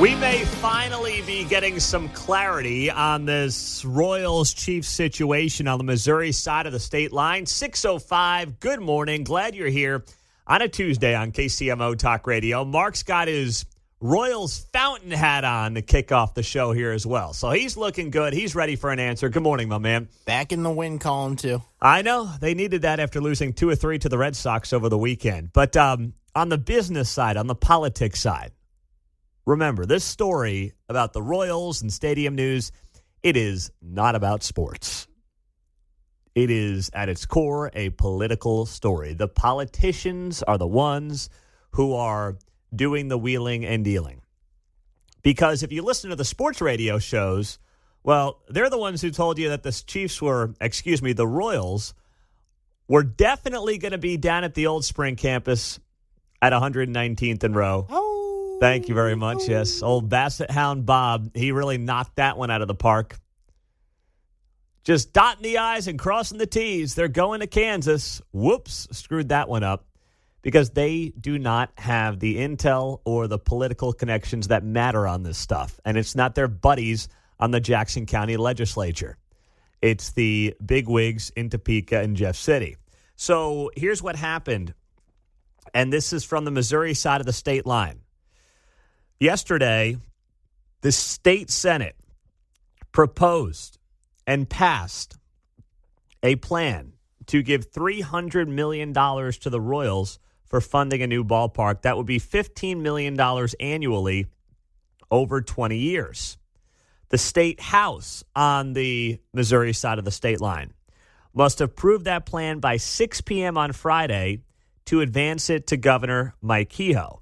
We may finally be getting some clarity on this Royals-Chiefs situation on the Missouri side of the state line. 6:05, good morning. Glad you're here on a Tuesday on KCMO Talk Radio. Mark's got his Royals fountain hat on to kick off the show here as well. So he's looking good. He's ready for an answer. Good morning, my man. Back in the win column, too. I know. They needed that after losing 2 or 3 to the Red Sox over the weekend. But on the business side, on the politics side, remember, this story about the Royals and stadium news, it is not about sports. It is, at its core, a political story. The politicians are the ones who are doing the wheeling and dealing. Because if you listen to the sports radio shows, well, they're the ones who told you that the Royals were definitely going to be down at the old spring campus at 119th and Row. Thank you very much. Yes, old Basset Hound Bob, he really knocked that one out of the park. Just dotting the I's and crossing the T's. They're going to Kansas. Whoops, screwed that one up because they do not have the intel or the political connections that matter on this stuff. And it's not their buddies on the Jackson County legislature. It's the bigwigs in Topeka and Jeff City. So here's what happened. And this is from the Missouri side of the state line. Yesterday, the state Senate proposed and passed a plan to give $300 million to the Royals for funding a new ballpark. That would be $15 million annually over 20 years. The state House on the Missouri side of the state line must approve that plan by 6 p.m. on Friday to advance it to Governor Mike Kehoe.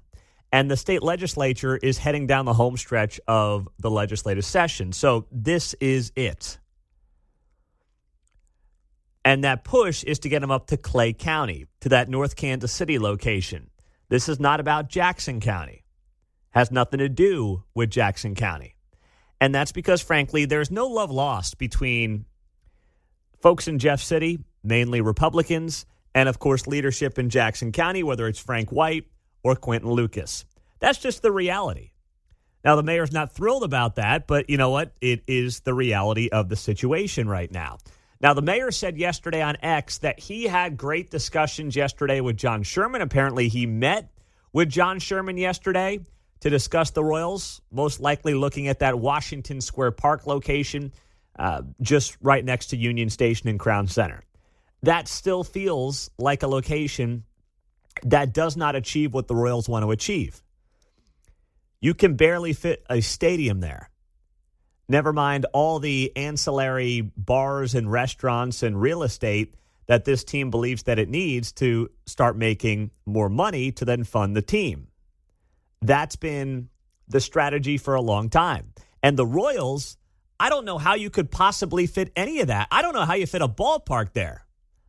And the state legislature is heading down the home stretch of the legislative session. So this is it. And that push is to get them up to Clay County, to that North Kansas City location. This is not about Jackson County. Has nothing to do with Jackson County. And that's because, frankly, there's no love lost between folks in Jeff City, mainly Republicans, and, of course, leadership in Jackson County, whether it's Frank White or Quentin Lucas. That's just the reality. Now, the mayor's not thrilled about that, but you know what? It is the reality of the situation right now. Now, the mayor said yesterday on X that he had great discussions yesterday with John Sherman. Apparently, he met with John Sherman yesterday to discuss the Royals, most likely looking at that Washington Square Park location just right next to Union Station and Crown Center. That still feels like a location that does not achieve what the Royals want to achieve. You can barely fit a stadium there. Never mind all the ancillary bars and restaurants and real estate that this team believes that it needs to start making more money to then fund the team. That's been the strategy for a long time. And the Royals, I don't know how you could possibly fit any of that. I don't know how you fit a ballpark there.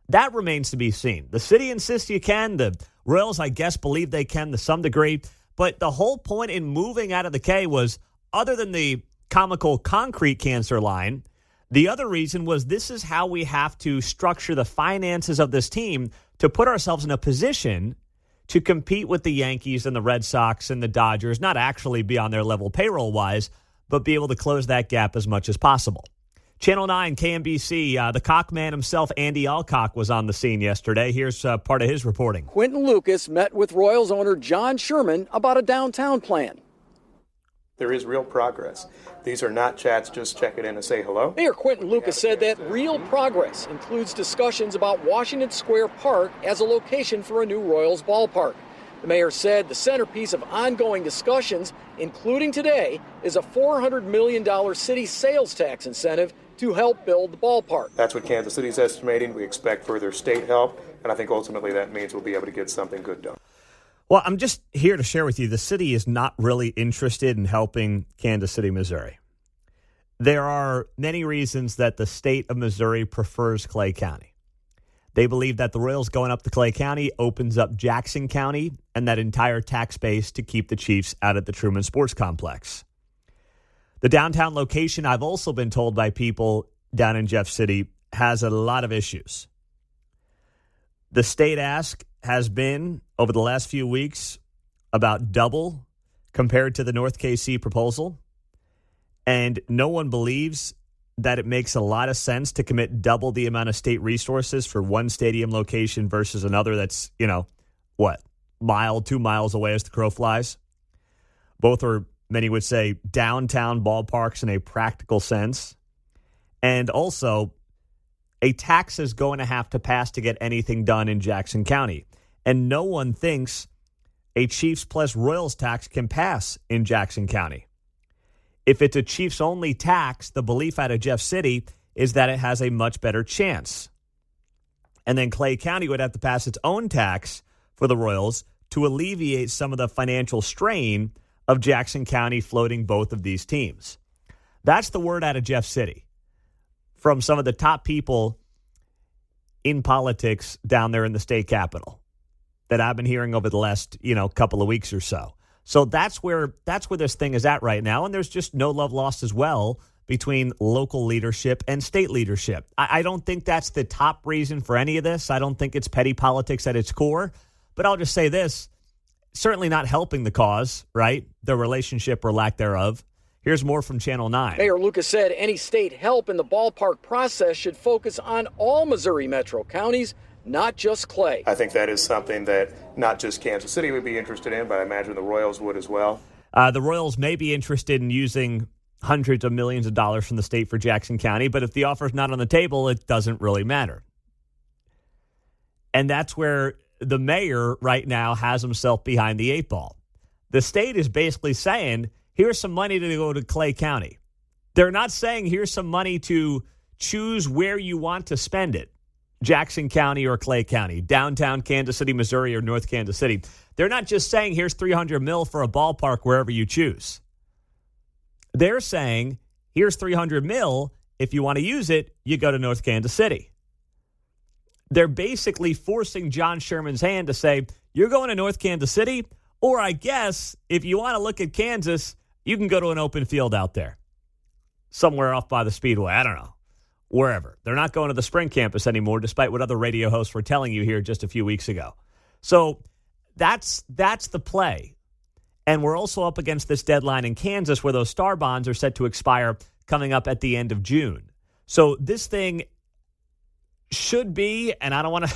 That remains to be seen. The city insists you can. The Royals, I guess, believe they can to some degree. But the whole point in moving out of the K was, other than the comical concrete cancer line, the other reason was this is how we have to structure the finances of this team to put ourselves in a position to compete with the Yankees and the Red Sox and the Dodgers, not actually be on their level payroll-wise, but be able to close that gap as much as possible. Channel 9, KMBC, the cockman himself, Andy Alcock, was on the scene yesterday. Here's part of his reporting. Quentin Lucas met with Royals owner John Sherman about a downtown plan. There is real progress. These are not chats just check it in and say hello. Mayor Quentin Lucas said that real progress includes discussions about Washington Square Park as a location for a new Royals ballpark. The mayor said the centerpiece of ongoing discussions, including today, is a $400 million city sales tax incentive to help build the ballpark. That's what Kansas City is estimating. We expect further state help, and I think ultimately that means we'll be able to get something good done. Well, I'm just here to share with you, the city is not really interested in helping Kansas City, Missouri. There are many reasons that the state of Missouri prefers Clay County. They believe that the Royals going up to Clay County opens up Jackson County and that entire tax base to keep the Chiefs out at the Truman Sports Complex. The downtown location, I've also been told by people down in Jeff City, has a lot of issues. The state ask has been, over the last few weeks, about double compared to the North KC proposal. And no one believes that it makes a lot of sense to commit double the amount of state resources for one stadium location versus another that's, 2 miles away as the crow flies. Both are, many would say, downtown ballparks in a practical sense. And also, a tax is going to have to pass to get anything done in Jackson County. And no one thinks a Chiefs plus Royals tax can pass in Jackson County. If it's a Chiefs-only tax, the belief out of Jeff City is that it has a much better chance. And then Clay County would have to pass its own tax for the Royals to alleviate some of the financial strain of Jackson County floating both of these teams. That's the word out of Jeff City from some of the top people in politics down there in the state capitol that I've been hearing over the last, couple of weeks or so. So that's where this thing is at right now, and there's just no love lost as well between local leadership and state leadership. I don't think that's the top reason for any of this. I don't think it's petty politics at its core, but I'll just say this, certainly not helping the cause, right? The relationship or lack thereof. Here's more from Channel 9. Mayor Lucas said any state help in the ballpark process should focus on all Missouri metro counties, not just Clay. I think that is something that not just Kansas City would be interested in, but I imagine the Royals would as well. The Royals may be interested in using hundreds of millions of dollars from the state for Jackson County, but if the offer's not on the table, it doesn't really matter. And that's where the mayor right now has himself behind the 8 ball. The state is basically saying, here's some money to go to Clay County. They're not saying here's some money to choose where you want to spend it. Jackson County or Clay County, downtown Kansas City, Missouri, or North Kansas City. They're not just saying here's $300 million for a ballpark wherever you choose. They're saying here's $300 million. If you want to use it, you go to North Kansas City. They're basically forcing John Sherman's hand to say, you're going to North Kansas City, or I guess if you want to look at Kansas, you can go to an open field out there. Somewhere off by the Speedway. I don't know. Wherever. They're not going to the Spring campus anymore, despite what other radio hosts were telling you here just a few weeks ago. So that's the play. And we're also up against this deadline in Kansas where those star bonds are set to expire coming up at the end of June. So this thing should be, and I don't want to,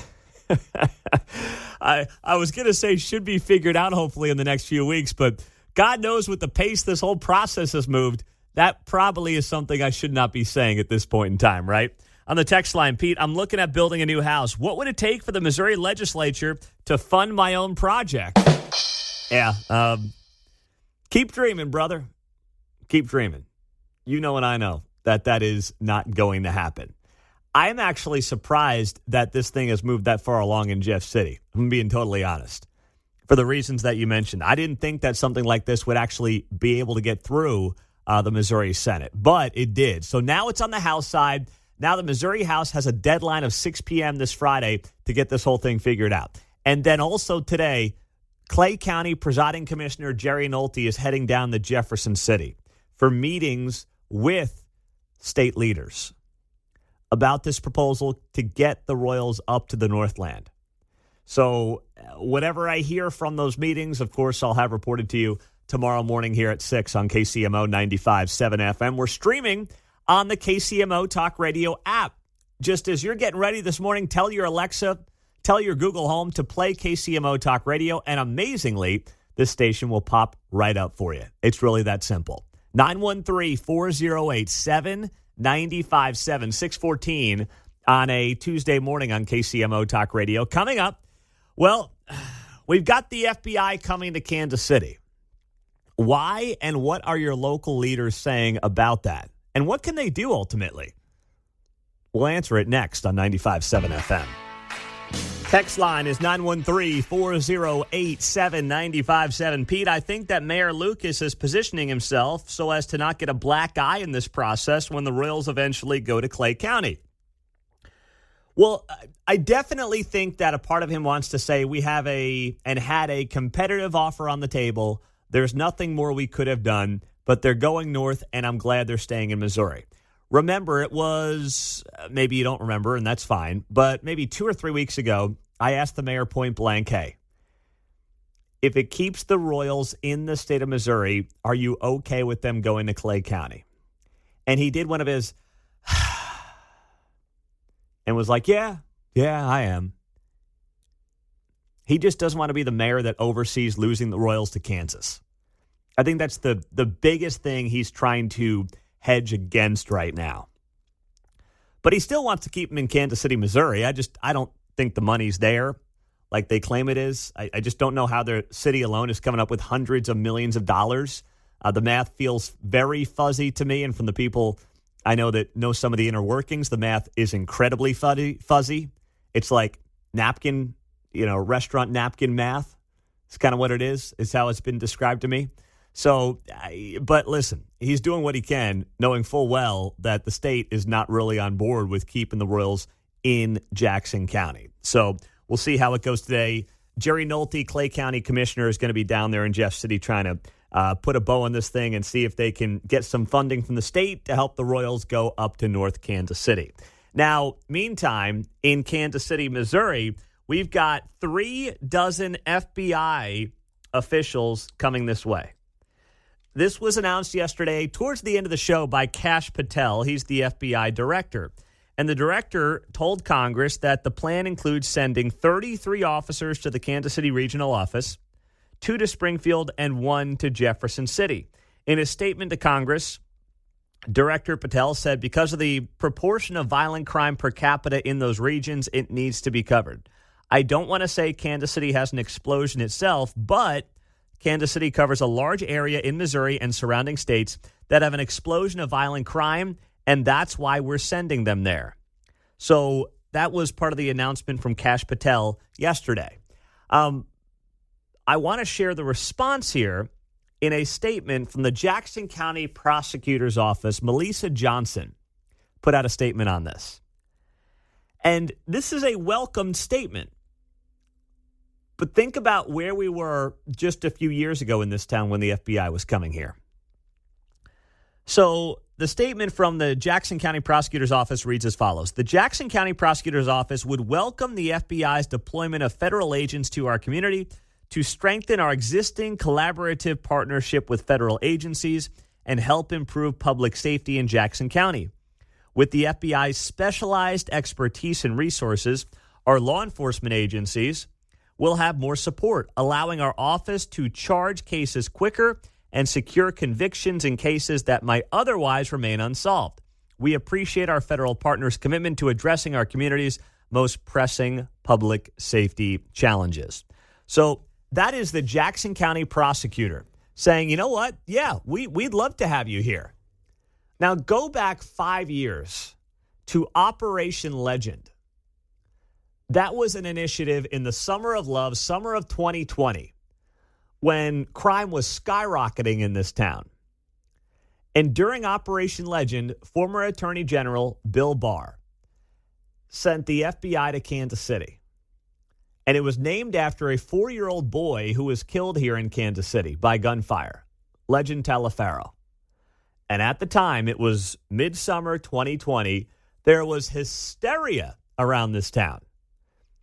I was going to say should be figured out hopefully in the next few weeks, but God knows with the pace this whole process has moved, that probably is something I should not be saying at this point in time, right? On the text line, Pete, I'm looking at building a new house. What would it take for the Missouri legislature to fund my own project? Yeah. Keep dreaming, brother. Keep dreaming. You know and I know that is not going to happen. I'm actually surprised that this thing has moved that far along in Jeff City. I'm being totally honest. For the reasons that you mentioned. I didn't think that something like this would actually be able to get through the Missouri Senate, but it did. So now it's on the House side. Now the Missouri House has a deadline of 6 p.m. this Friday to get this whole thing figured out. And then also today, Clay County Presiding Commissioner Jerry Nolte is heading down to Jefferson City for meetings with state leaders about this proposal to get the Royals up to the Northland. So whatever I hear from those meetings, of course, I'll have reported to you tomorrow morning here at 6 on KCMO 95.7 FM. We're streaming on the KCMO Talk Radio app. Just as you're getting ready this morning, tell your Alexa, tell your Google Home to play KCMO Talk Radio, and amazingly, this station will pop right up for you. It's really that simple. 913-408-7957, 614 on a Tuesday morning on KCMO Talk Radio. Coming up, well, we've got the FBI coming to Kansas City. Why and what are your local leaders saying about that? And what can they do ultimately? We'll answer it next on 95.7 FM. Text line is 913-408-7957. Pete, I think that Mayor Lucas is positioning himself so as to not get a black eye in this process when the Royals eventually go to Clay County. Well, I definitely think that a part of him wants to say we have had a competitive offer on the table. There's nothing more we could have done, but they're going north, and I'm glad they're staying in Missouri. Remember, it was, maybe you don't remember, and that's fine, but maybe 2 or 3 weeks ago, I asked the mayor point blank, hey, if it keeps the Royals in the state of Missouri, are you okay with them going to Clay County? And he did one of his and was like, yeah, I am. He just doesn't want to be the mayor that oversees losing the Royals to Kansas. I think that's the biggest thing he's trying to hedge against right now. But he still wants to keep him in Kansas City, Missouri. I don't think the money's there like they claim it is. I just don't know how their city alone is coming up with hundreds of millions of dollars. The math feels very fuzzy to me, and from the people I know that know some of the inner workings, the math is incredibly fuzzy. It's like napkin, restaurant napkin math. It's kind of what it is how it's been described to me. So, but listen, he's doing what he can, knowing full well that the state is not really on board with keeping the Royals in Jackson County. So we'll see how it goes today. Jerry Nolte, Clay County Commissioner, is going to be down there in Jeff City trying to put a bow on this thing and see if they can get some funding from the state to help the Royals go up to North Kansas City. Now, meantime, in Kansas City, Missouri, we've got 36 FBI officials coming this way. This was announced yesterday towards the end of the show by Kash Patel. He's the FBI director. And the director told Congress that the plan includes sending 33 officers to the Kansas City regional office, 2 to Springfield, and 1 to Jefferson City. In a statement to Congress, Director Patel said because of the proportion of violent crime per capita in those regions, it needs to be covered. I don't want to say Kansas City has an explosion itself, but Kansas City covers a large area in Missouri and surrounding states that have an explosion of violent crime, and that's why we're sending them there. So that was part of the announcement from Kash Patel yesterday. I want to share the response here in a statement from the Jackson County Prosecutor's Office. Melissa Johnson put out a statement on this. And this is a welcomed statement. But think about where we were just a few years ago in this town when the FBI was coming here. So the statement from the Jackson County Prosecutor's Office reads as follows. The Jackson County Prosecutor's Office would welcome the FBI's deployment of federal agents to our community to strengthen our existing collaborative partnership with federal agencies and help improve public safety in Jackson County. With the FBI's specialized expertise and resources, our law enforcement agencies will have more support, allowing our office to charge cases quicker and secure convictions in cases that might otherwise remain unsolved. We appreciate our federal partners' commitment to addressing our community's most pressing public safety challenges. So that is the Jackson County prosecutor saying, you know what? Yeah, we'd love to have you here. Now go back 5 years to Operation Legend. That was an initiative in the summer of love, summer of 2020, when crime was skyrocketing in this town. And during Operation Legend, former Attorney General Bill Barr sent the FBI to Kansas City. And it was named after a 4-year-old boy who was killed here in Kansas City by gunfire, Legend Talifaro. And at the time, it was midsummer 2020, there was hysteria around this town.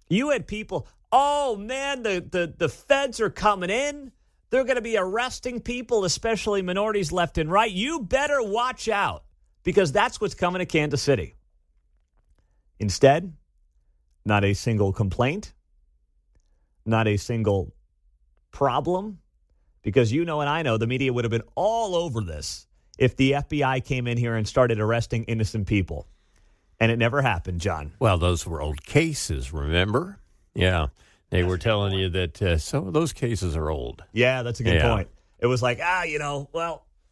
You had people, oh, man, the feds are coming in. They're going to be arresting people, especially minorities left and right. You better watch out because that's what's coming to Kansas City. Instead, not a single complaint, not a single problem, because you know and I know the media would have been all over this if the FBI came in here and started arresting innocent people. And it never happened, John. Well, those were old cases, remember? Yeah. They were telling you that some of those cases are old. Yeah, that's a good point. It was like,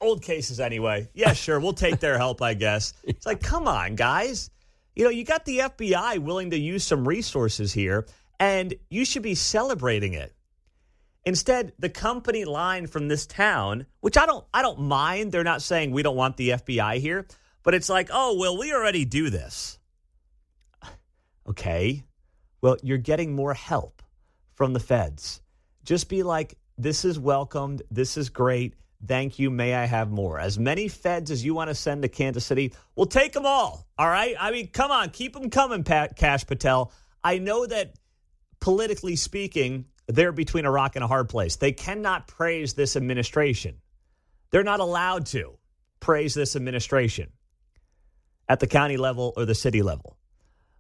old cases anyway. Yeah, sure, we'll take their help, I guess. It's like, come on, guys. You got the FBI willing to use some resources here, and you should be celebrating it. Instead, the company line from this town, which I don't mind. They're not saying we don't want the FBI here. But it's like, oh, well, we already do this. Okay. Well, you're getting more help from the feds. Just be like, this is welcomed. This is great. Thank you. May I have more? As many feds as you want to send to Kansas City, we'll take them all. All right? I mean, come on. Keep them coming, Kash Patel. I know that politically speaking, they're between a rock and a hard place. They cannot praise this administration. They're not allowed to praise this administration at the county level or the city level.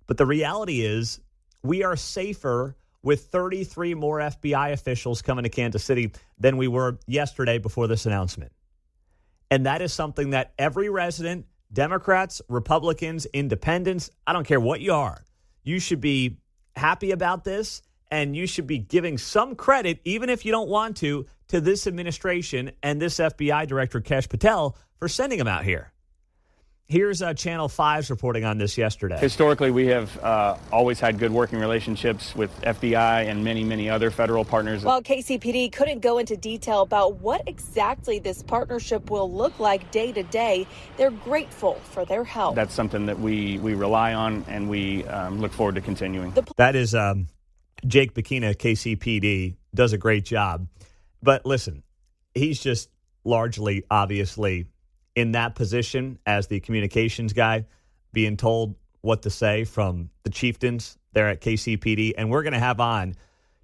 But the reality is we are safer with 33 more FBI officials coming to Kansas City than we were yesterday before this announcement. And that is something that every resident, Democrats, Republicans, independents, I don't care what you are, you should be happy about this, and you should be giving some credit, even if you don't want to this administration and this FBI Director, Kesh Patel, for sending them out here. Here's Channel 5's reporting on this yesterday. Historically, we have always had good working relationships with FBI and many, many other federal partners. While KCPD couldn't go into detail about what exactly this partnership will look like day to day, they're grateful for their help. That's something that we rely on, and we look forward to continuing. That is Jake Bikina, KCPD, does a great job. But listen, he's just largely, obviously, in that position as the communications guy, being told what to say from the chieftains there at KCPD. And we're going to have on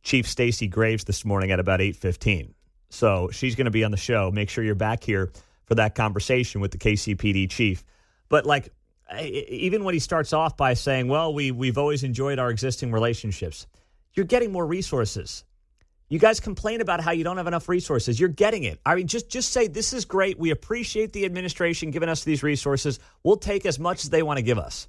Chief Stacey Graves this morning at about 8:15. So she's going to be on the show. Make sure you're back here for that conversation with the KCPD chief. But like, even when he starts off by saying, well, we've always enjoyed our existing relationships, you're getting more resources. You guys complain about how you don't have enough resources. You're getting it. I mean, just say this is great. We appreciate the administration giving us these resources. We'll take as much as they want to give us.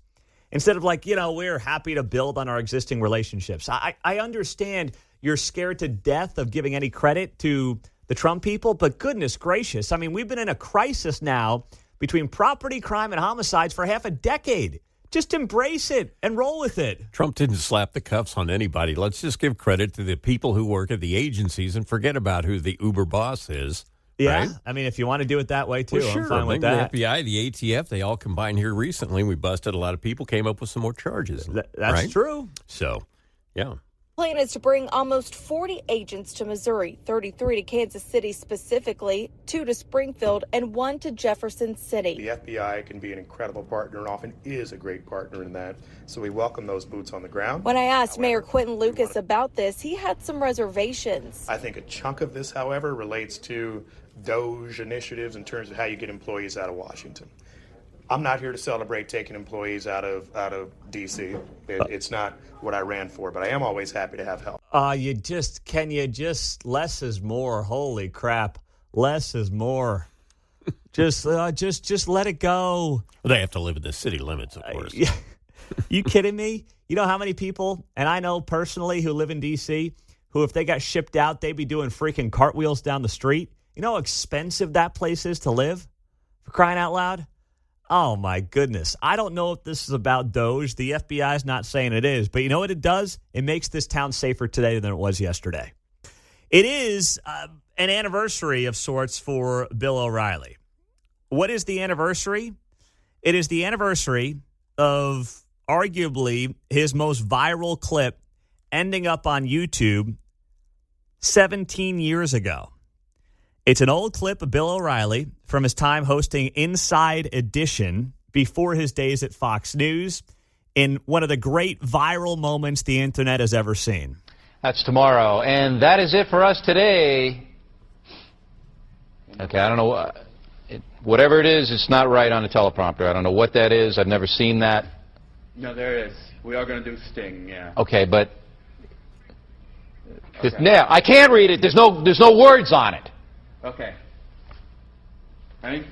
Instead of like, we're happy to build on our existing relationships. I understand you're scared to death of giving any credit to the Trump people, but goodness gracious. I mean, we've been in a crisis now between property crime and homicides for half a decade. Just embrace it and roll with it. Trump didn't slap the cuffs on anybody. Let's just give credit to the people who work at the agencies and forget about who the Uber boss is. Yeah, right? I mean, if you want to do it that way, too, well, sure. I'm fine with that. The FBI, the ATF, they all combined here recently. We busted a lot of people, came up with some more charges. That's right? true. So, yeah. Plan is to bring almost 40 agents to Missouri, 33 to Kansas City specifically, 2 to Springfield, and 1 to Jefferson City. The FBI can be an incredible partner and often is a great partner in that. So we welcome those boots on the ground. When I asked Mayor Quentin Lucas about this, he had some reservations. I think a chunk of this, however, relates to DOGE initiatives in terms of how you get employees out of Washington. I'm not here to celebrate taking employees out of D.C. It's not what I ran for, but I am always happy to have help. Can you just less is more? Holy crap, less is more. just let it go. Well, they have to live in the city limits, of course. You kidding me? You know how many people, and I know personally who live in D.C., who if they got shipped out, they'd be doing freaking cartwheels down the street. You know how expensive that place is to live? For crying out loud. Oh, my goodness. I don't know if this is about DOGE. The FBI is not saying it is. But you know what it does? It makes this town safer today than it was yesterday. It is an anniversary of sorts for Bill O'Reilly. What is the anniversary? It is the anniversary of arguably his most viral clip ending up on YouTube 17 years ago. It's an old clip of Bill O'Reilly from his time hosting Inside Edition before his days at Fox News in one of the great viral moments the internet has ever seen. That's tomorrow, and that is it for us today. Okay, I don't know. Whatever it is, it's not right on the teleprompter. I don't know what that is. I've never seen that. No, there is. We are going to do Sting, yeah. Okay, but... Okay. Now, I can't read it. There's no words on it. Okay. Ready?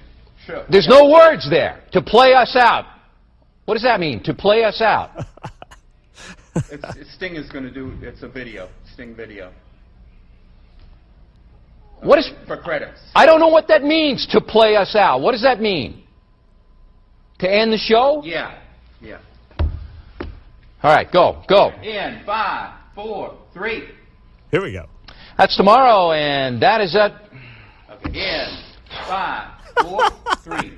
Sure. There's no words there. To play us out. What does that mean? To play us out. Sting is going to do. It's a video. Sting video. Okay. What is for credits? I don't know what that means. To play us out. What does that mean? To end the show? Yeah. Yeah. All right. Go. In 5, 4, 3. Here we go. That's tomorrow, and that is it. In 5, 4, 3.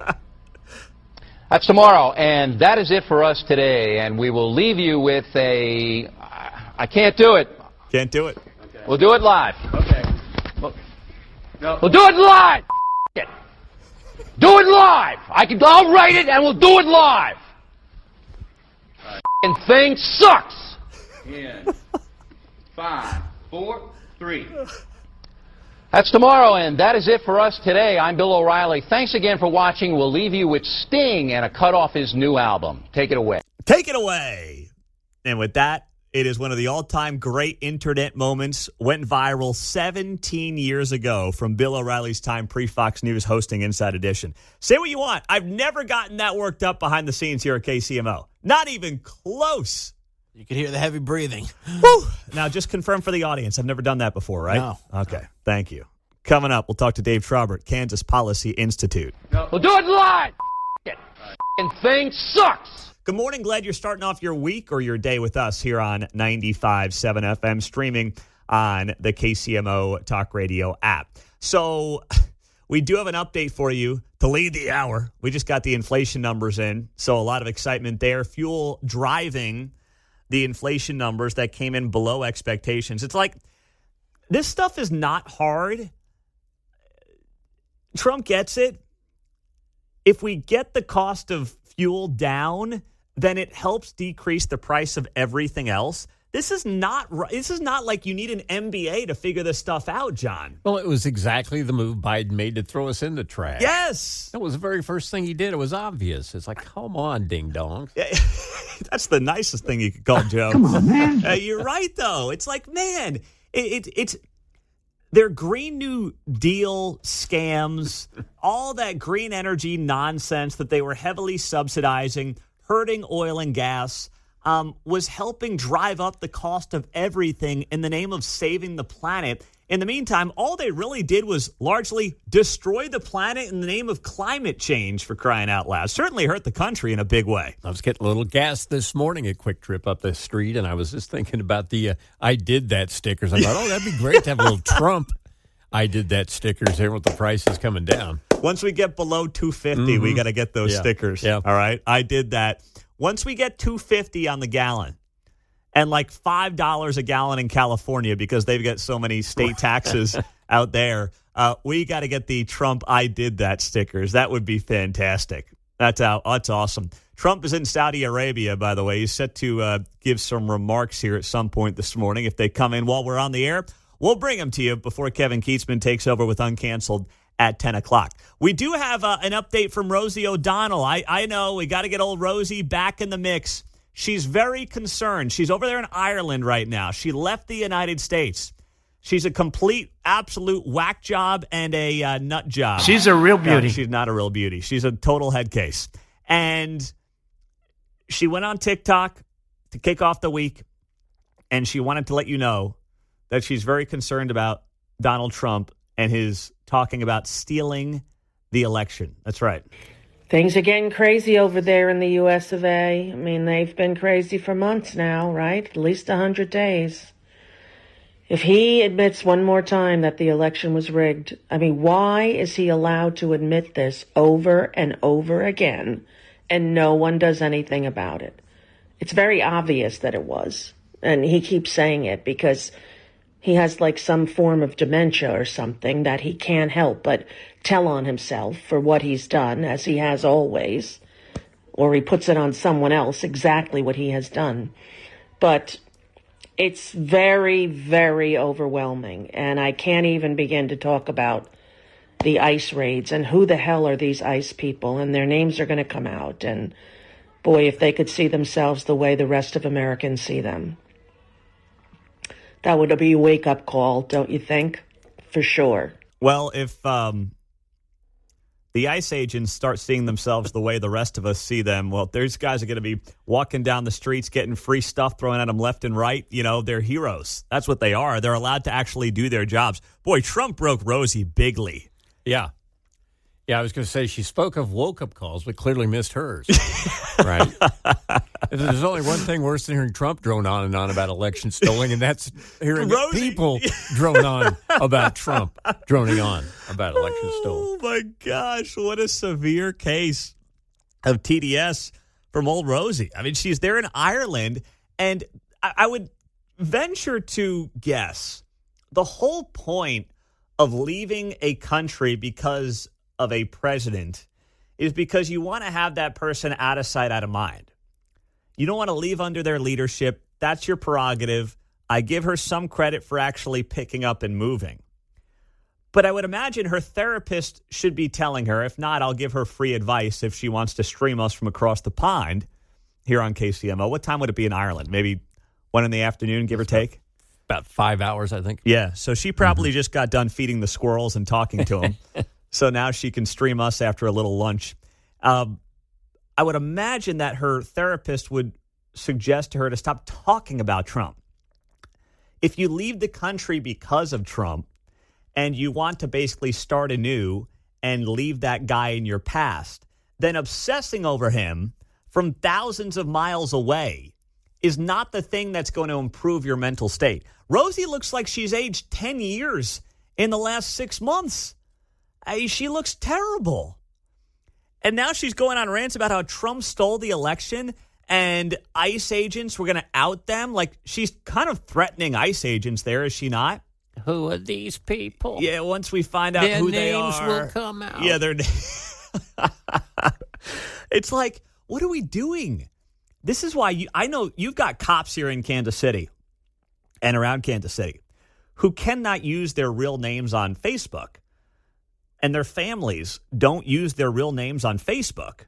That's tomorrow, and that is it for us today. And we will leave you with a... I can't do it. Can't do it. Okay. We'll do it live. Okay. We'll do it live. Do it live. I'll write it, and we'll do it live. Right. And thing sucks. In 5, 4, 3. That's tomorrow, and that is it for us today. I'm Bill O'Reilly. Thanks again for watching. We'll leave you with Sting and a cut off his new album. Take it away. Take it away. And with that, it is one of the all-time great internet moments. Went viral 17 years ago from Bill O'Reilly's time pre-Fox News hosting Inside Edition. Say what you want. I've never gotten that worked up behind the scenes here at KCMO. Not even close. You could hear the heavy breathing. Woo. Now, just confirm for the audience. I've never done that before, right? No. Okay. Thank you. Coming up, we'll talk to Dave Traubert, Kansas Policy Institute. We'll do it live. Thing sucks. Good morning. Glad you're starting off your week or your day with us here on 95.7 FM, streaming on the KCMO Talk Radio app. So we do have an update for you to lead the hour. We just got the inflation numbers in, so a lot of excitement there. Fuel driving the inflation numbers that came in below expectations. It's like this stuff is not hard. Trump gets it. If we get the cost of fuel down, then it helps decrease the price of everything else. This is not like you need an MBA to figure this stuff out, John. Well, it was exactly the move Biden made to throw us into trash. Yes. That was the very first thing he did. It was obvious. It's like, come on, ding-dongs. Yeah, that's the nicest thing you could call Joe. Come on, man. You're right, though. It's like, man, it's their Green New Deal scams, all that green energy nonsense that they were heavily subsidizing, hurting oil and gas, was helping drive up the cost of everything in the name of saving the planet. In the meantime, all they really did was largely destroy the planet in the name of climate change, for crying out loud. Certainly hurt the country in a big way. I was getting a little gas this morning, a quick trip up the street, and I was just thinking about the I did that stickers. I thought, oh, that'd be great to have a little Trump I did that stickers there with the prices coming down. Once we get below $2.50, we got to get those stickers. Yeah. All right? I did that. Once we get $2.50 on the gallon and like $5 a gallon in California because they've got so many state taxes out there, we got to get the Trump I did that stickers. That would be fantastic. That's awesome. Trump is in Saudi Arabia, by the way. He's set to give some remarks here at some point this morning. If they come in while we're on the air, we'll bring them to you before Kevin Keatsman takes over with Uncanceled at 10 o'clock. We do have an update from Rosie O'Donnell. I know we got to get old Rosie back in the mix. She's very concerned. She's over there in Ireland right now. She left the United States. She's a complete, absolute whack job and a nut job. She's a real beauty. No, she's not a real beauty. She's a total head case. And she went on TikTok to kick off the week, and she wanted to let you know that she's very concerned about Donald Trump and his talking about stealing the election. That's right. Things are getting crazy over there in the U.S. of A. I mean, they've been crazy for months now, right? At least 100 days. If he admits one more time that the election was rigged, I mean, why is he allowed to admit this over and over again and no one does anything about it? It's very obvious that it was. And he keeps saying it because he has like some form of dementia or something that he can't help but tell on himself for what he's done, as he has always, or he puts it on someone else, exactly what he has done. But it's very, very overwhelming, and I can't even begin to talk about the ICE raids and who the hell are these ICE people, and their names are going to come out, and boy, if they could see themselves the way the rest of Americans see them. That would be a wake-up call, don't you think? For sure. Well, if the ICE agents start seeing themselves the way the rest of us see them, well, these guys are going to be walking down the streets, getting free stuff thrown at them left and right. You know, they're heroes. That's what they are. They're allowed to actually do their jobs. Boy, Trump broke Rosie bigly. Yeah. Yeah, I was going to say she spoke of woke-up calls, but clearly missed hers. Right? There's only one thing worse than hearing Trump drone on and on about election stealing, and that's hearing people drone on about Trump droning on about election stolen. Oh, my gosh. What a severe case of TDS from old Rosie. I mean, she's there in Ireland, and I would venture to guess the whole point of leaving a country because of a president is because you want to have that person out of sight, out of mind. You don't want to leave under their leadership. That's your prerogative. I give her some credit for actually picking up and moving. But I would imagine her therapist should be telling her. If not, I'll give her free advice if she wants to stream us from across the pond here on KCMO. What time would it be in Ireland? Maybe 1 in the afternoon, give or take? About 5 hours, I think. Yeah, so she probably just got done feeding the squirrels and talking to them. So now she can stream us after a little lunch. I would imagine that her therapist would suggest to her to stop talking about Trump. If you leave the country because of Trump and you want to basically start anew and leave that guy in your past, then obsessing over him from thousands of miles away is not the thing that's going to improve your mental state. Rosie looks like she's aged 10 years in the last 6 months. She looks terrible. And now she's going on rants about how Trump stole the election and ICE agents were going to out them. Like, she's kind of threatening ICE agents there, is she not? Who are these people? Yeah, once we find out who they are. Their names will come out. Yeah, their It's like, what are we doing? This is why I know you've got cops here in Kansas City and around Kansas City who cannot use their real names on Facebook. And their families don't use their real names on Facebook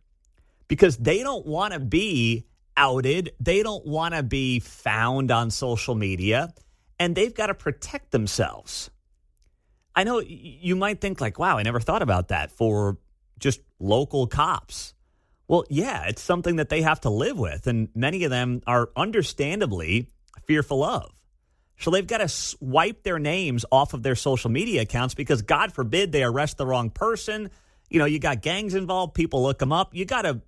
because they don't want to be outed. They don't want to be found on social media. And they've got to protect themselves. I know you might think like, wow, I never thought about that for just local cops. Well, yeah, it's something that they have to live with. And many of them are understandably fearful of. So they've got to wipe their names off of their social media accounts because, God forbid, they arrest the wrong person. You know, you got gangs involved. People look them up. You got a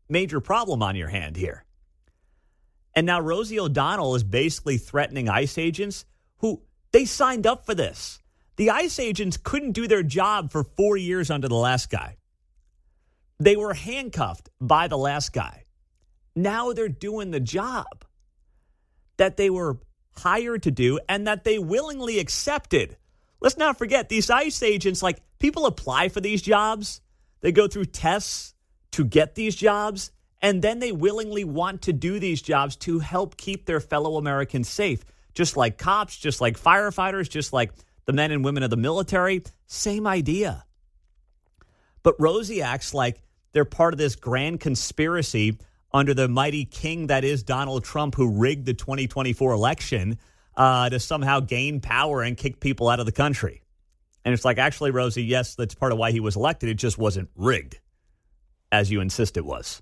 major problem on your hand here. And now Rosie O'Donnell is basically threatening ICE agents who they signed up for this. The ICE agents couldn't do their job for 4 years under the last guy. They were handcuffed by the last guy. Now they're doing the job that they were hired to do and that they willingly accepted. Let's not forget, these ICE agents, like, people apply for these jobs. They go through tests to get these jobs, and then they willingly want to do these jobs to help keep their fellow Americans safe. Just like cops, just like firefighters, just like the men and women of the military. Same idea. But Rosie acts like they're part of this grand conspiracy under the mighty king that is Donald Trump, who rigged the 2024 election to somehow gain power and kick people out of the country. And it's like, actually, Rosie, yes, that's part of why he was elected. It just wasn't rigged, as you insist it was.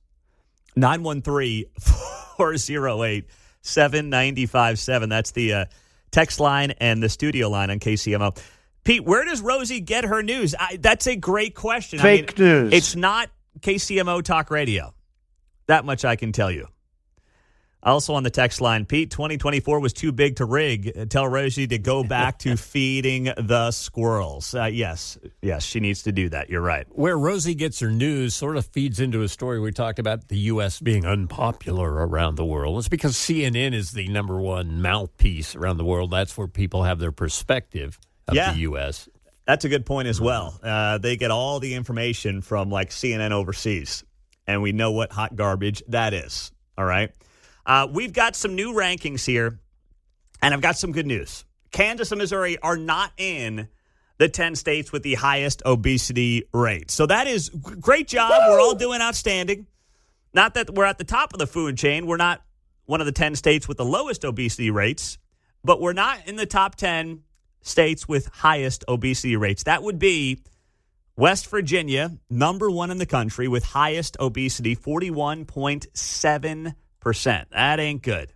913-408-7957. That's the text line and the studio line on KCMO. Pete, where does Rosie get her news? That's a great question. Fake news. It's not KCMO Talk Radio. That much I can tell you. Also on the text line, Pete, 2024 was too big to rig. Tell Rosie to go back to feeding the squirrels. Yes, she needs to do that. You're right. Where Rosie gets her news sort of feeds into a story we talked about the U.S. being unpopular around the world. It's because CNN is the number one mouthpiece around the world. That's where people have their perspective of the U.S. That's a good point as well. They get all the information from like CNN overseas, and we know what hot garbage that is. All right. We've got some new rankings here, and I've got some good news. Kansas and Missouri are not in the 10 states with the highest obesity rate. So that is great job. Woo! We're all doing outstanding. Not that we're at the top of the food chain. We're not one of the 10 states with the lowest obesity rates, but we're not in the top 10 states with highest obesity rates. That would be West Virginia, number one in the country with highest obesity, 41.7%. That ain't good.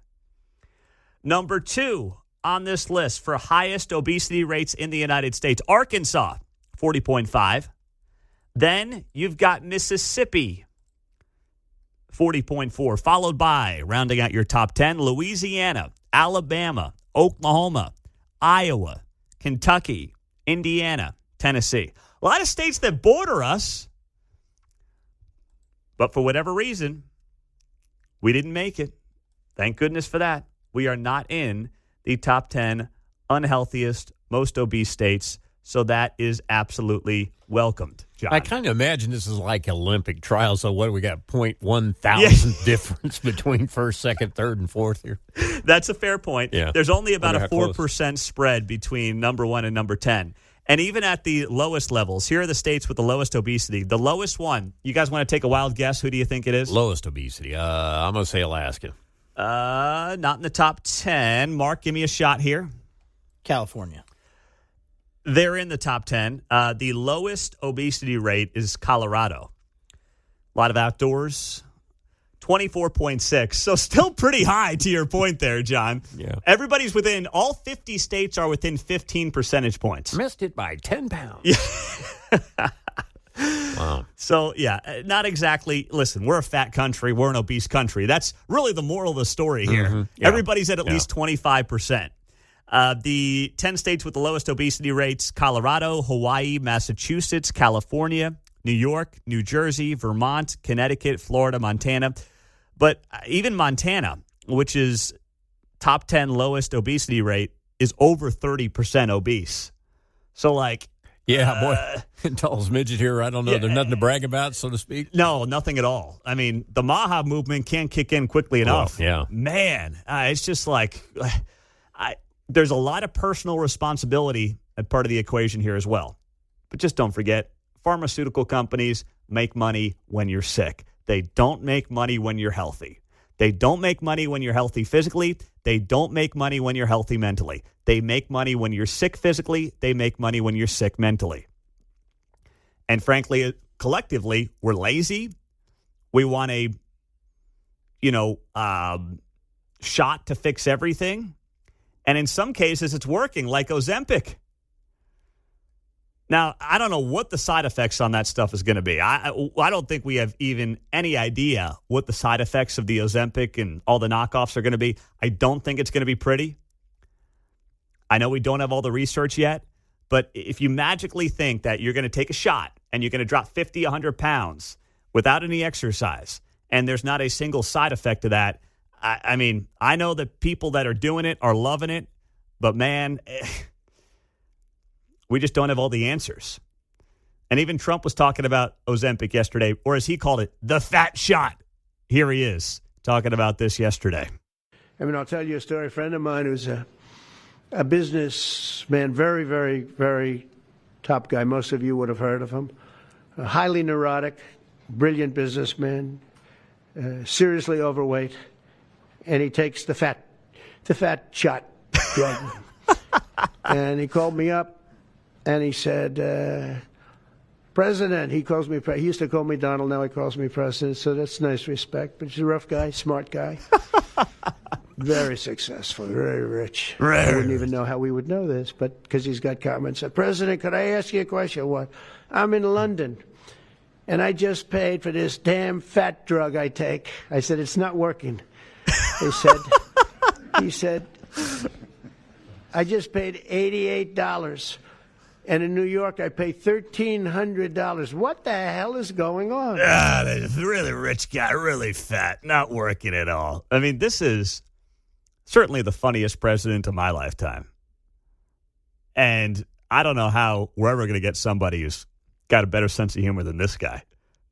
Number two on this list for highest obesity rates in the United States, Arkansas, 40.5. Then you've got Mississippi, 40.4, followed by, rounding out your top 10, Louisiana, Alabama, Oklahoma, Iowa, Kentucky, Indiana, Tennessee. A lot of states that border us, but for whatever reason, we didn't make it. Thank goodness for that. We are not in the top 10 unhealthiest, most obese states. So that is absolutely welcomed, John. I kind of imagine this is like Olympic trials. So what do we got? 0.1,000 difference between first, second, third, and fourth here. That's a fair point. Yeah. There's only about a Wonder how 4% spread between number 1 and number 10. And even at the lowest levels, here are the states with the lowest obesity. The lowest one, you guys want to take a wild guess? Who do you think it is? Lowest obesity. I'm going to say Alaska. Not in the top 10. Mark, give me a shot here. California. They're in the top 10. The lowest obesity rate is Colorado. A lot of outdoors. 24.6. So still pretty high to your point there, John. Yeah. Everybody's within, all 50 states are within 15 percentage points. Missed it by 10 pounds. Wow. So, yeah, not exactly. Listen, we're a fat country. We're an obese country. That's really the moral of the story here. Mm-hmm. Yeah. Everybody's at least 25%. The 10 states with the lowest obesity rates: Colorado, Hawaii, Massachusetts, California, New York, New Jersey, Vermont, Connecticut, Florida, Montana. But even Montana, which is top 10 lowest obesity rate, is over 30% obese. So, like... Yeah, boy, tallest midget here. I don't know. There's nothing to brag about, so to speak. No, nothing at all. I mean, the Maha movement can't kick in quickly enough. Yeah. Man, it's just like... there's a lot of personal responsibility at part of the equation here as well. But just don't forget, pharmaceutical companies make money when you're sick. They don't make money when you're healthy. They don't make money when you're healthy physically. They don't make money when you're healthy mentally. They make money when you're sick physically. They make money when you're sick mentally. And frankly, collectively, we're lazy. We want a, shot to fix everything. And in some cases, it's working, like Ozempic. Now, I don't know what the side effects on that stuff is going to be. I don't think we have even any idea what the side effects of the Ozempic and all the knockoffs are going to be. I don't think it's going to be pretty. I know we don't have all the research yet, but if you magically think that you're going to take a shot and you're going to drop 50, 100 pounds without any exercise, and there's not a single side effect to that, I mean, I know that people that are doing it are loving it, but man... we just don't have all the answers. And even Trump was talking about Ozempic yesterday, or as he called it, the fat shot. Here he is talking about this yesterday. I mean, I'll tell you a story. A friend of mine who's a businessman, very, very, very top guy. Most of you would have heard of him. A highly neurotic, brilliant businessman, seriously overweight, and he takes the fat shot drug. And he called me up. And he said, President, he calls me, he used to call me Donald, now he calls me President, so that's nice respect. But he's a rough guy, smart guy, very successful, very rich. I wouldn't even know how we would know this, but because he's got comments. President, could I ask you a question? What? I'm in London, and I just paid for this damn fat drug I take. I said, it's not working. He said, I just paid $88. And in New York, I pay $1,300. What the hell is going on? There's a really rich guy, really fat, not working at all. I mean, this is certainly the funniest president of my lifetime. And I don't know how we're ever going to get somebody who's got a better sense of humor than this guy.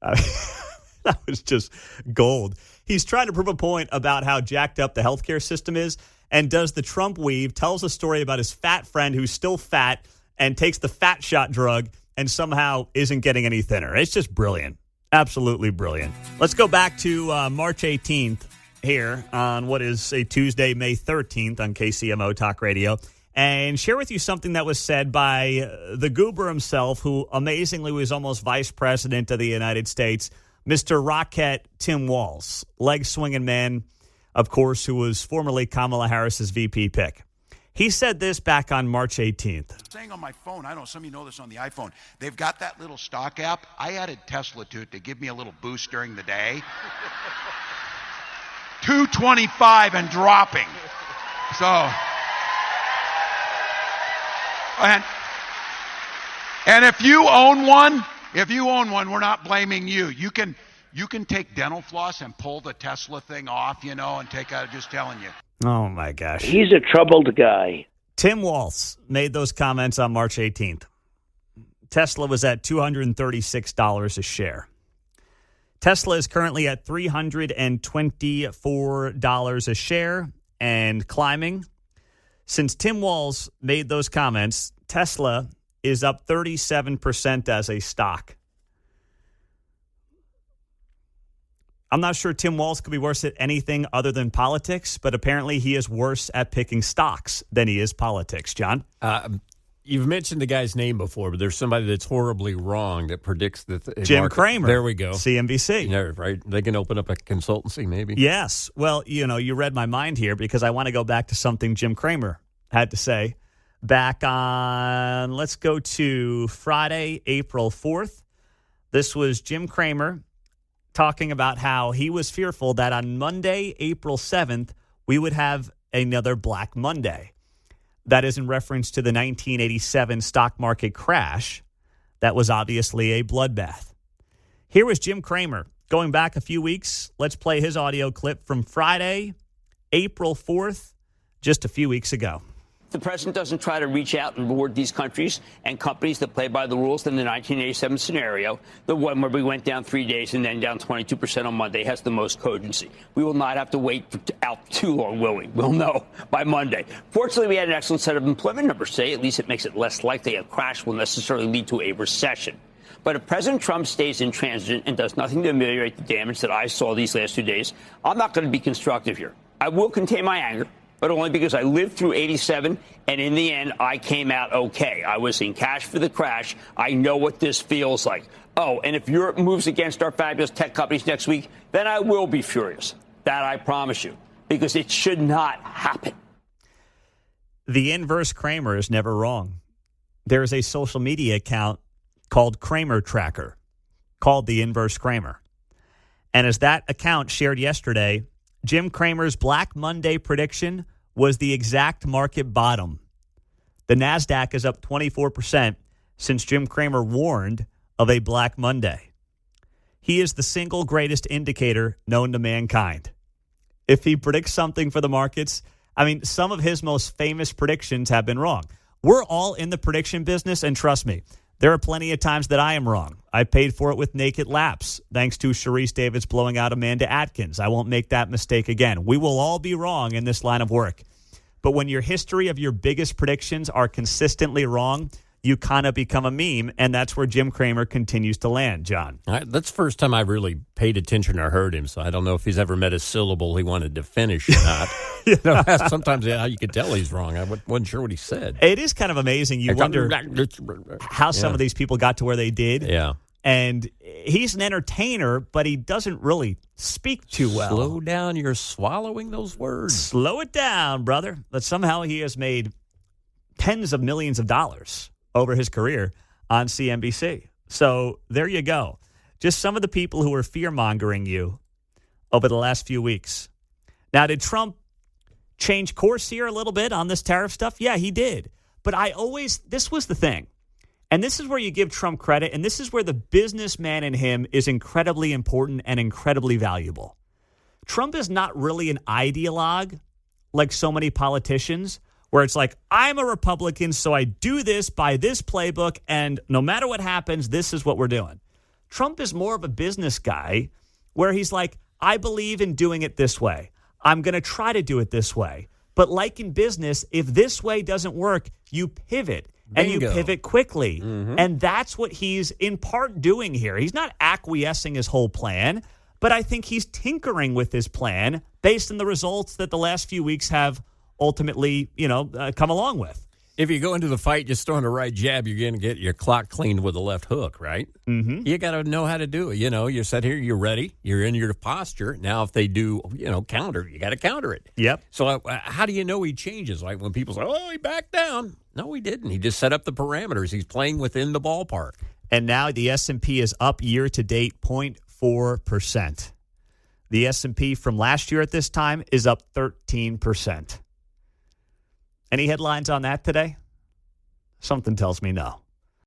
That was just gold. He's trying to prove a point about how jacked up the healthcare system is, and does the Trump weave, tells a story about his fat friend who's still fat, and takes the fat shot drug and somehow isn't getting any thinner. It's just brilliant. Absolutely brilliant. Let's go back to March 18th here on what is a Tuesday, May 13th on KCMO Talk Radio, and share with you something that was said by the goober himself, who amazingly was almost vice president of the United States, Mr. Rocket Tim Walz, leg-swinging man, of course, who was formerly Kamala Harris's VP pick. He said this back on March 18th. Saying on my phone, I don't know, some of you know this on the iPhone, they've got that little stock app. I added Tesla to it to give me a little boost during the day. 225 and dropping. So, and if you own one, we're not blaming you. You can take dental floss and pull the Tesla thing off, and take out, just telling you. Oh, my gosh. He's a troubled guy. Tim Walz made those comments on March 18th. Tesla was at $236 a share. Tesla is currently at $324 a share and climbing. Since Tim Walz made those comments, Tesla is up 37% as a stock. I'm not sure Tim Walz could be worse at anything other than politics, but apparently he is worse at picking stocks than he is politics. John? You've mentioned the guy's name before, but there's somebody that's horribly wrong that predicts that. Jim Cramer. There we go. CNBC. Yeah, right. They can open up a consultancy, maybe. Yes. Well, you read my mind here because I want to go back to something Jim Cramer had to say back on, let's go to Friday, April 4th. This was Jim Cramer talking about how he was fearful that on Monday, April 7th, we would have another Black Monday. That is in reference to the 1987 stock market crash. That was obviously a bloodbath. Here was Jim Cramer going back a few weeks. Let's play his audio clip from Friday, April 4th, just a few weeks ago. The president doesn't try to reach out and reward these countries and companies that play by the rules in the 1987 scenario. The one where we went down 3 days and then down 22% on Monday has the most cogency. We will not have to wait out too long, will we? We'll know by Monday. Fortunately, we had an excellent set of employment numbers today. At least it makes it less likely a crash will necessarily lead to a recession. But if President Trump stays intransigent and does nothing to ameliorate the damage that I saw these last 2 days, I'm not going to be constructive here. I will contain my anger, but only because I lived through 87, and in the end, I came out okay. I was in cash for the crash. I know what this feels like. Oh, and if Europe moves against our fabulous tech companies next week, then I will be furious. That I promise you, because it should not happen. The inverse Cramer is never wrong. There is a social media account called Cramer Tracker, called the inverse Cramer. And as that account shared yesterday, Jim Cramer's Black Monday prediction was the exact market bottom. The NASDAQ is up 24% since Jim Cramer warned of a Black Monday. He is the single greatest indicator known to mankind. If he predicts something for the markets, some of his most famous predictions have been wrong. We're all in the prediction business, and trust me, there are plenty of times that I am wrong. I paid for it with naked laps, thanks to Sharice Davids blowing out Amanda Atkins. I won't make that mistake again. We will all be wrong in this line of work. But when your history of your biggest predictions are consistently wrong, you kind of become a meme, and that's where Jim Cramer continues to land, John. That's the first time I really paid attention or heard him, so I don't know if he's ever met a syllable he wanted to finish or not. Sometimes you could tell he's wrong. I wasn't sure what he said. It is kind of amazing. You wonder how some of these people got to where they did. Yeah. And he's an entertainer, but he doesn't really speak too well. Slow down. You're swallowing those words. Slow it down, brother. But somehow he has made tens of millions of dollars over his career on CNBC. So there you go. Just some of the people who are fear-mongering you over the last few weeks. Now, did Trump change course here a little bit on this tariff stuff? Yeah, he did. But this was the thing. And this is where you give Trump credit, and this is where the businessman in him is incredibly important and incredibly valuable. Trump is not really an ideologue like so many politicians, where it's like, I'm a Republican, so I do this by this playbook, and no matter what happens, this is what we're doing. Trump is more of a business guy where he's like, I believe in doing it this way. I'm going to try to do it this way. But like in business, if this way doesn't work, you pivot. And you pivot quickly. Mm-hmm. And that's what he's in part doing here. He's not acquiescing his whole plan, but I think he's tinkering with his plan based on the results that the last few weeks have ultimately, come along with. If you go into the fight just throwing the right jab, you're going to get your clock cleaned with a left hook, right? Mm-hmm. You got to know how to do it. You sit here, you're ready, you're in your posture. Now, if they do, counter, you got to counter it. Yep. So how do you know he changes? Like when people say, oh, he backed down. No, he didn't. He just set up the parameters. He's playing within the ballpark. And now the S&P is up year-to-date 0.4%. The S&P from last year at this time is up 13%. Any headlines on that today? Something tells me no.